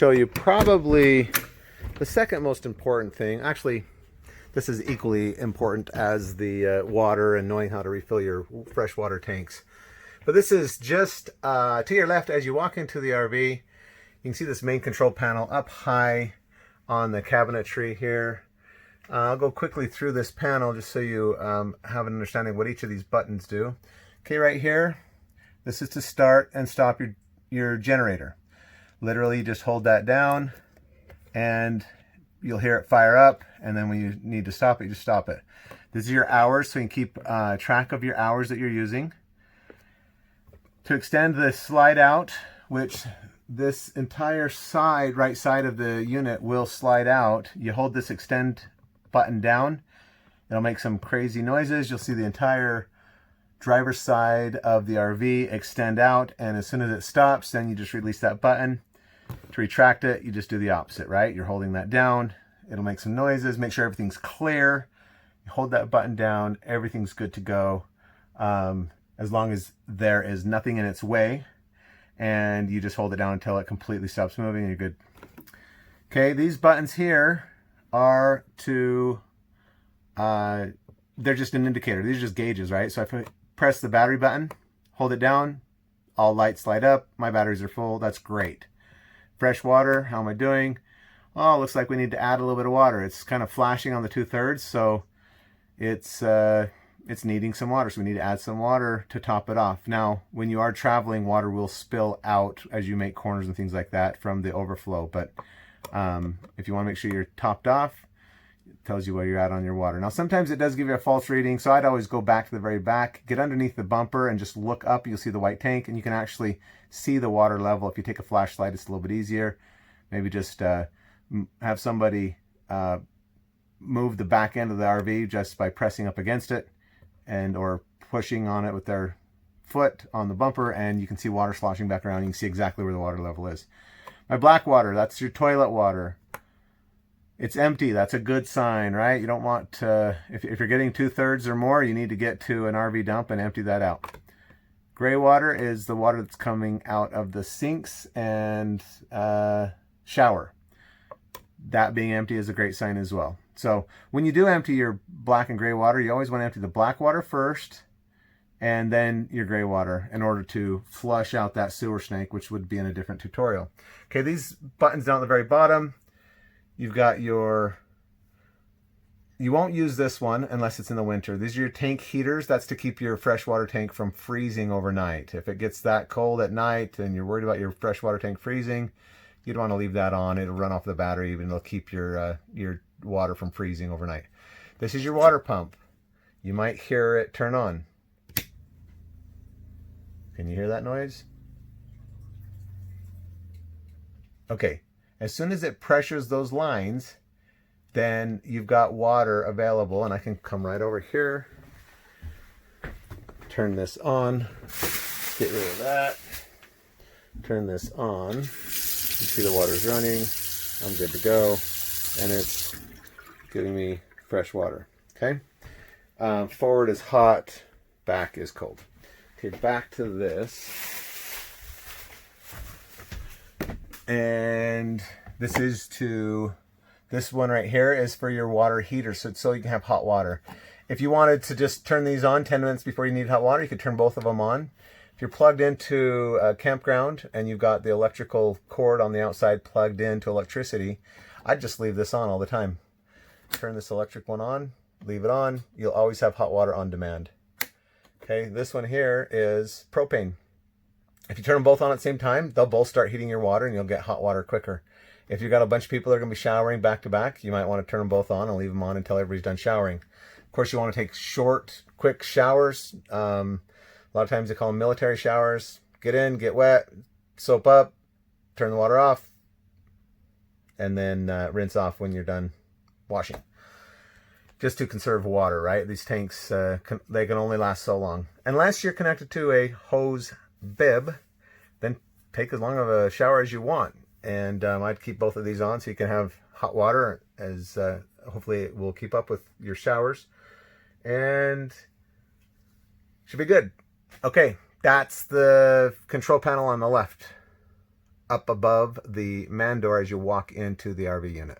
Show you probably the second most important thing. Actually, this is equally important as the water and knowing how to refill your freshwater tanks. But this is just to your left as you walk into the RV. You can see this main control panel up high on the cabinetry here. I'll go quickly through this panel just so you have an understanding of what each of these buttons do. Okay, right here, this is to start and stop your generator. Literally just hold that down and you'll hear it fire up, and then when you need to stop it, you just stop it. This is your hours, so you can keep track of your hours that you're using. To extend the slide out, which this entire side, right side of the unit will slide out, you hold this extend button down. It'll make some crazy noises. You'll see the entire driver's side of the RV extend out, and as soon as it stops, then you just release that button. To retract it, you just do the opposite, right? You're holding that down. It'll make some noises. Make sure everything's clear. You hold that button down. Everything's good to go. As long as there is nothing in its way, and you just hold it down until it completely stops moving and you're good. Okay, these buttons here are to, they're just an indicator. These are just gauges, right? So if I press the battery button, hold it down, all lights light up, my batteries are full, that's great. Fresh water, how am I doing? Oh, looks like we need to add a little bit of water. It's kind of flashing on the 2/3, so it's needing some water. So we need to add some water to top it off. Now, when you are traveling, water will spill out as you make corners and things like that from the overflow. But if you want to make sure you're topped off, it tells you where you're at on your water. Now, sometimes it does give you a false reading, so I'd always go back to the very back, get underneath the bumper, and just look up. You'll see the white tank, and you can actually see the water level. If you take a flashlight, it's a little bit easier. Maybe just have somebody move the back end of the RV just by pressing up against it and or pushing on it with their foot on the bumper, and you can see water sloshing back around. You can see exactly where the water level is. My black water, that's your toilet water. It's empty. That's a good sign, right? You don't want to, if you're getting 2/3 or more, you need to get to an RV dump and empty that out. Gray water is the water that's coming out of the sinks and shower. That being empty is a great sign as well. So when you do empty your black and gray water, you always want to empty the black water first and then your gray water in order to flush out that sewer snake, which would be in a different tutorial. Okay, these buttons down at the very bottom, you've got your, you won't use this one unless it's in the winter. These are your tank heaters. That's to keep your freshwater tank from freezing overnight. If it gets that cold at night and you're worried about your freshwater tank freezing, you'd want to leave that on. It'll run off the battery and it'll keep your water from freezing overnight. This is your water pump. You might hear it turn on. Can you hear that noise? Okay, as soon as it pressures those lines, then you've got water available, and I can come right over here, turn this on, get rid of that, turn this on. You see the water's running, I'm good to go, and it's giving me fresh water, okay? Forward is hot, back is cold. Okay, back to this. And this is to, this one right here is for your water heater, so you can have hot water. If you wanted to just turn these on 10 minutes before you need hot water, you could turn both of them on. If you're plugged into a campground and you've got the electrical cord on the outside plugged into electricity, I'd just leave this on all the time. Turn this electric one on, leave it on, you'll always have hot water on demand. Okay, this one here is propane. If you turn them both on at the same time, they'll both start heating your water and you'll get hot water quicker. If you've got a bunch of people that are going to be showering back to back, you might want to turn them both on and leave them on until everybody's done showering. Of course, you want to take short, quick showers. A lot of times they call them military showers. Get in, get wet, soap up, turn the water off, and then rinse off when you're done washing. Just to conserve water, right? These tanks, they can only last so long. Unless you're connected to a hose bib, then take as long of a shower as you want. And I'd keep both of these on so you can have hot water, as hopefully it will keep up with your showers. And should be good. Okay, that's the control panel on the left. up above the man door as you walk into the RV unit.